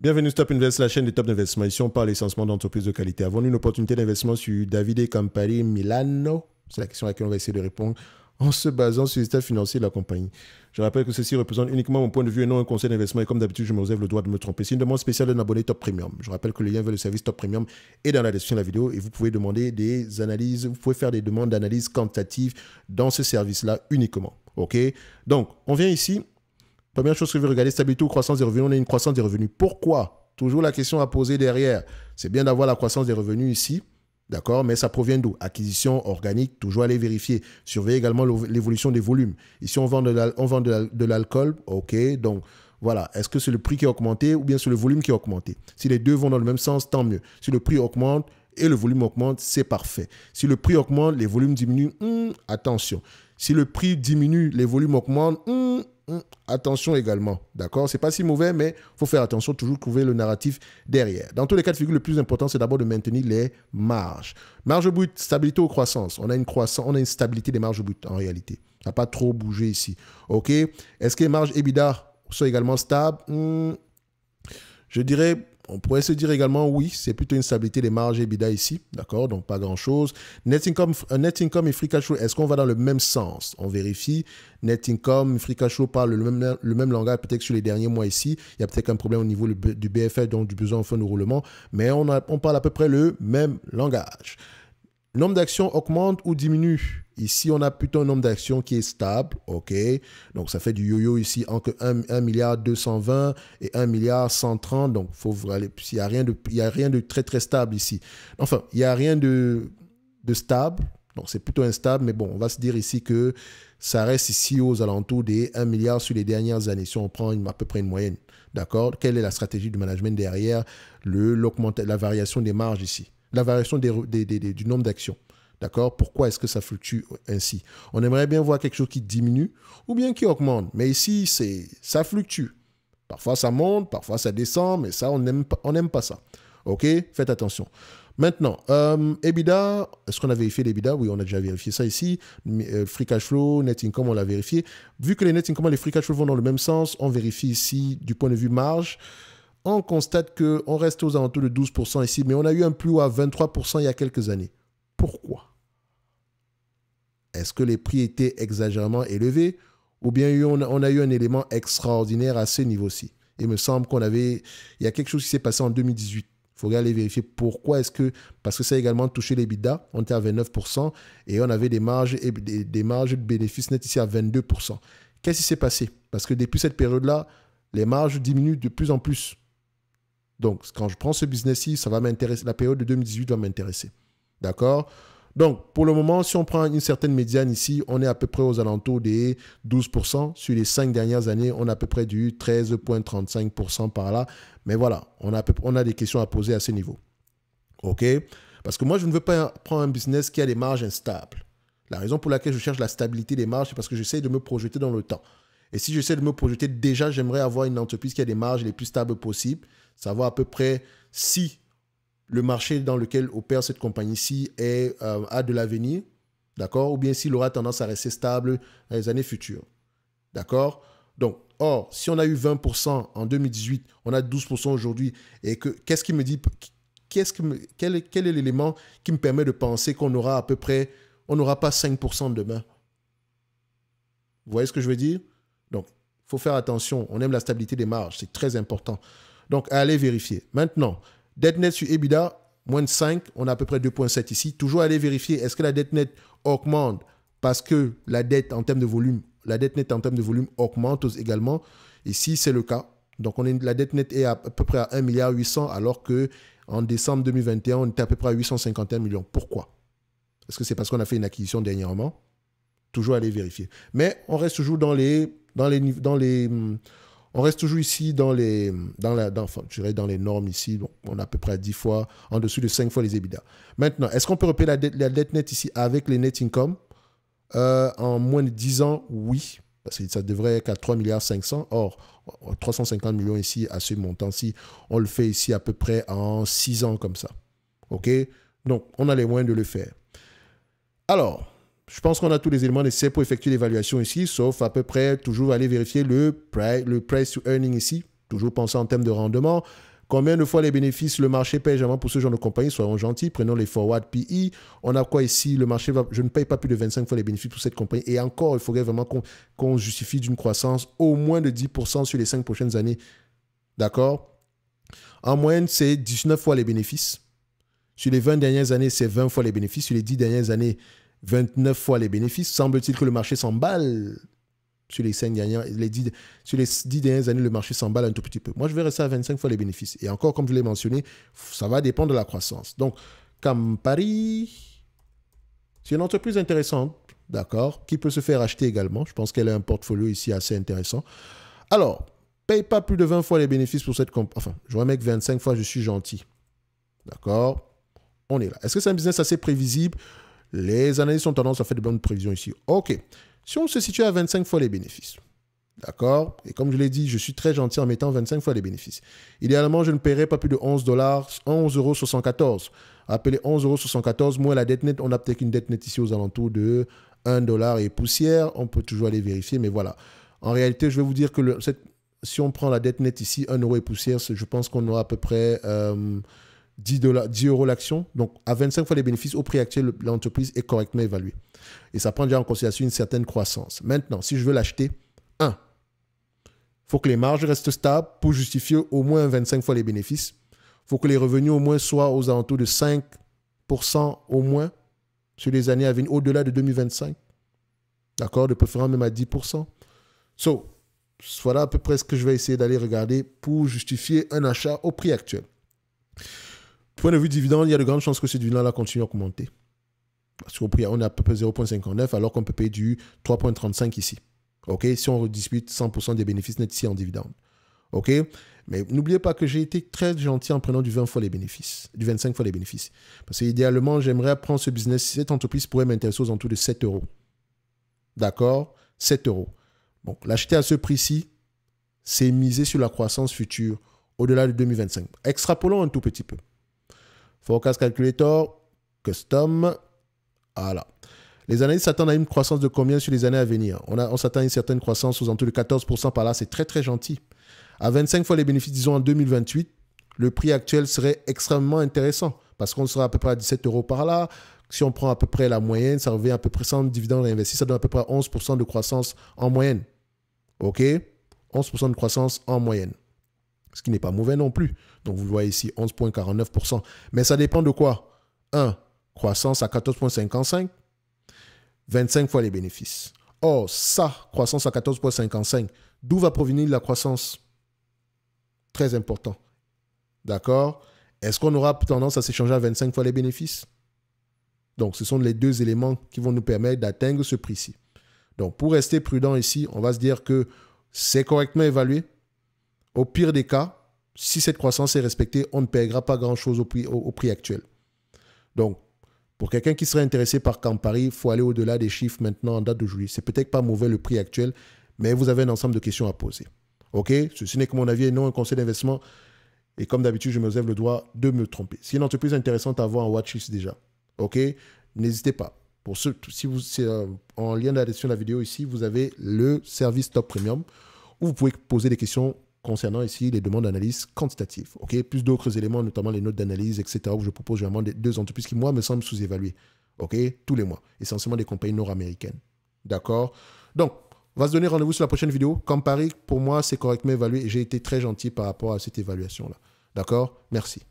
Bienvenue sur Top Invest, la chaîne des top d'investissement. Ici, on parle essentiellement d'entreprises de qualité. Avons-nous une opportunité d'investissement sur Davide Campari Milano? C'est la question à laquelle on va essayer de répondre en se basant sur les états financiers de la compagnie. Je rappelle que ceci représente uniquement mon point de vue et non un conseil d'investissement. Et comme d'habitude, je me réserve le droit de me tromper. C'est une demande spéciale d'un abonné Top Premium. Je rappelle que le lien vers le service Top Premium est dans la description de la vidéo et vous pouvez demander des analyses, vous pouvez faire des demandes d'analyse quantitative dans ce service-là uniquement. OK? Donc, on vient ici. Première chose que je veux regarder, stabilité ou croissance des revenus. On a une croissance des revenus. Pourquoi? Toujours la question à poser derrière. C'est bien d'avoir la croissance des revenus ici, d'accord, mais ça provient d'où? Acquisition organique, toujours aller vérifier. Surveiller également l'évolution des volumes. Ici, on vend de l'alcool, ok, donc voilà. Est-ce que c'est le prix qui a augmenté ou bien c'est le volume qui a augmenté? Si les deux vont dans le même sens, tant mieux. Si le prix augmente et le volume augmente, c'est parfait. Si le prix augmente, les volumes diminuent, attention. Si le prix diminue, les volumes augmentent, attention également, d'accord? C'est pas si mauvais, mais il faut faire attention, toujours trouver le narratif derrière. Dans tous les cas de figure, le plus important, c'est d'abord de maintenir les marges. Marge brute, stabilité ou croissance. On a une stabilité des marges brutes en réalité. Ça n'a pas trop bougé ici, ok? Est-ce que les marges EBITDA sont également stables? Je dirais... On pourrait se dire également, oui, c'est plutôt une stabilité des marges EBITDA ici, d'accord, donc pas grand-chose. Net income et free cash flow, est-ce qu'on va dans le même sens? On vérifie. Net income, free cash flow parlent le même langage, peut-être sur les derniers mois ici. Il y a peut-être un problème au niveau du BFR, donc du besoin en fin de roulement, mais on parle à peu près le même langage. Le nombre d'actions augmente ou diminue? Ici, on a plutôt un nombre d'actions qui est stable, ok. Donc, ça fait du yo-yo ici entre 1 milliard 220 et 1 milliard 130. Donc, il n'y a rien de très, très stable ici. Enfin, il n'y a rien de stable. Donc, c'est plutôt instable. Mais bon, on va se dire ici que ça reste ici aux alentours des 1 milliard sur les dernières années. Si on prend à peu près une moyenne, d'accord? Quelle est la stratégie du management derrière la variation des marges ici? La variation du nombre d'actions. D'accord? Pourquoi est-ce que ça fluctue ainsi? On aimerait bien voir quelque chose qui diminue ou bien qui augmente. Mais ici, ça fluctue. Parfois, ça monte, parfois, ça descend, mais ça, on n'aime pas ça. OK? Faites attention. Maintenant, EBITDA, est-ce qu'on a vérifié l'EBITDA? Oui, on a déjà vérifié ça ici. Free cash flow, net income, on l'a vérifié. Vu que les net income et les free cash flow vont dans le même sens, on vérifie ici du point de vue marge. On constate qu'on reste aux alentours de 12% ici, mais on a eu un plus haut à 23% il y a quelques années. Pourquoi? Est-ce que les prix étaient exagérément élevés ou bien on a eu un élément extraordinaire à ce niveau-ci? Il me semble il y a quelque chose qui s'est passé en 2018. Il faudrait aller vérifier pourquoi parce que ça a également touché les l'EBITDA, on était à 29% et on avait des marges de bénéfices nets ici à 22%. Qu'est-ce qui s'est passé? Parce que depuis cette période-là, les marges diminuent de plus en plus. Donc, quand je prends ce business-ci, ça va m'intéresser. La période de 2018 va m'intéresser. D'accord? Donc, pour le moment, si on prend une certaine médiane ici, on est à peu près aux alentours des 12%. Sur les 5 dernières années, on a à peu près du 13,35% par là. Mais voilà, on a des questions à poser à ce niveau. OK? Parce que moi, je ne veux pas prendre un business qui a des marges instables. La raison pour laquelle je cherche la stabilité des marges, c'est parce que j'essaie de me projeter dans le temps. Et si j'essaie de me projeter, déjà, j'aimerais avoir une entreprise qui a des marges les plus stables possibles. Savoir à peu près si le marché dans lequel opère cette compagnie-ci a de l'avenir, d'accord? Ou bien s'il aura tendance à rester stable dans les années futures, d'accord? Donc, si on a eu 20% en 2018, on a 12% aujourd'hui, et qu'est-ce qui me dit, quel est l'élément qui me permet de penser qu'on aura à peu près, on n'aura pas 5% demain? Vous voyez ce que je veux dire? Donc, il faut faire attention. On aime la stabilité des marges. C'est très important. Donc, allez vérifier. Maintenant, dette nette sur EBITDA, moins de 5. On a à peu près 2,7 ici. Toujours aller vérifier. Est-ce que la dette nette augmente parce que la dette nette en termes de volume augmente également? Ici, c'est le cas. Donc, la dette nette est à peu près à 1,8 milliard alors qu'en décembre 2021, on était à peu près à 851 millions. Pourquoi? Est-ce que c'est parce qu'on a fait une acquisition dernièrement? Toujours aller vérifier. Mais on reste toujours on reste toujours ici dans les normes ici. Donc, on a à peu près à 10 fois, en dessous de 5 fois les EBITDA. Maintenant, est-ce qu'on peut repérer la dette nette ici avec les net income? En moins de 10 ans, oui. Parce que ça devrait être à 3,5 milliards. Or, 350 millions ici, à ce montant-ci, on le fait ici à peu près en 6 ans comme ça. OK? Donc, on a les moyens de le faire. Alors, je pense qu'on a tous les éléments nécessaires pour effectuer l'évaluation ici, sauf à peu près toujours aller vérifier le price to earning ici. Toujours penser en termes de rendement. Combien de fois les bénéfices le marché paye généralement pour ce genre de compagnie? Soyons gentils, prenons les forward PE. On a quoi ici? Le marché je ne paye pas plus de 25 fois les bénéfices pour cette compagnie. Et encore, il faudrait vraiment qu'on justifie d'une croissance au moins de 10% sur les 5 prochaines années. D'accord? En moyenne, c'est 19 fois les bénéfices. Sur les 20 dernières années, c'est 20 fois les bénéfices. Sur les 10 dernières années, 29 fois les bénéfices. Semble-t-il que le marché s'emballe. Sur les 10 dernières années, le marché s'emballe un tout petit peu. Moi, je vais rester à 25 fois les bénéfices. Et encore, comme je l'ai mentionné, ça va dépendre de la croissance. Donc, Campari, c'est une entreprise intéressante, d'accord, qui peut se faire acheter également. Je pense qu'elle a un portfolio ici assez intéressant. Alors, paye pas plus de 20 fois les bénéfices pour cette compagnie. Enfin, je vais mettre 25 fois, je suis gentil. D'accord? On est là. Est-ce que c'est un business assez prévisible? Les analystes ont tendance à faire de bonnes prévisions ici. OK. Si on se situe à 25 fois les bénéfices, d'accord? Et comme je l'ai dit, je suis très gentil en mettant 25 fois les bénéfices. Idéalement, je ne paierai pas plus de 11,74 €. Appelez 11,74 €. Moi, la dette nette, on a peut-être une dette nette ici aux alentours de 1 $ et poussière. On peut toujours aller vérifier, mais voilà. En réalité, je vais vous dire que si on prend la dette nette ici, 1 € et poussière, je pense qu'on aura à peu près 10 € l'action. Donc, à 25 fois les bénéfices, au prix actuel, l'entreprise est correctement évaluée. Et ça prend déjà en considération une certaine croissance. Maintenant, si je veux l'acheter, il faut que les marges restent stables pour justifier au moins 25 fois les bénéfices. Il faut que les revenus au moins soient aux alentours de 5% au moins sur les années à venir, au-delà de 2025. D'accord? De préférence même à 10%. Voilà à peu près ce que je vais essayer d'aller regarder pour justifier un achat au prix actuel. Point de vue dividende, il y a de grandes chances que ce dividende-là continue à augmenter. Parce qu'au prix, on est à peu près 0,59 alors qu'on peut payer du 3,35 ici. OK? Si on redispute 100% des bénéfices nets ici en dividende. OK? Mais n'oubliez pas que j'ai été très gentil en prenant du 20 fois les bénéfices, du 25 fois les bénéfices. Parce qu'idéalement, j'aimerais prendre ce business. Cette entreprise pourrait m'intéresser aux alentours de 7 €. D'accord? 7 €. Bon, l'acheter à ce prix-ci, c'est miser sur la croissance future au-delà de 2025. Extrapolons un tout petit peu. Forecast Calculator, Custom. Voilà. Les analystes s'attendent à une croissance de combien sur les années à venir? On s'attend à une certaine croissance aux alentours de 14% par là. C'est très, très gentil. À 25 fois les bénéfices, disons en 2028, le prix actuel serait extrêmement intéressant parce qu'on sera à peu près à 17 € par là. Si on prend à peu près la moyenne, ça revient à peu près sans dividende investi. Ça donne à peu près 11% de croissance en moyenne. OK? 11% de croissance en moyenne. Ce qui n'est pas mauvais non plus. Donc, vous le voyez ici, 11,49%. Mais ça dépend de quoi? 1. Croissance à 14,55. 25 fois les bénéfices. Or, ça, croissance à 14,55. D'où va provenir la croissance? Très important. D'accord? Est-ce qu'on aura tendance à s'échanger à 25 fois les bénéfices? Donc, ce sont les deux éléments qui vont nous permettre d'atteindre ce prix-ci. Donc, pour rester prudent ici, on va se dire que c'est correctement évalué. Au pire des cas, si cette croissance est respectée, on ne paiera pas grand-chose au prix actuel. Donc, pour quelqu'un qui serait intéressé par Campari, il faut aller au-delà des chiffres maintenant en date d'aujourd'hui. C'est peut-être pas mauvais le prix actuel, mais vous avez un ensemble de questions à poser. OK? Ceci n'est que mon avis et non un conseil d'investissement. Et comme d'habitude, je me réserve le droit de me tromper. C'est une entreprise intéressante à avoir en watchlist déjà. OK? N'hésitez pas. Pour ceux, si vous, en lien dans la description de la vidéo ici, vous avez le service Top Premium où vous pouvez poser des questions concernant ici les demandes d'analyse quantitative. OK? Plus d'autres éléments, notamment les notes d'analyse, etc. où je propose généralement deux entreprises qui, moi, me semblent sous-évaluées. OK? Tous les mois. Essentiellement des compagnies nord-américaines. D'accord? Donc, on va se donner rendez-vous sur la prochaine vidéo. Campari, pour moi, c'est correctement évalué et j'ai été très gentil par rapport à cette évaluation-là. D'accord? Merci.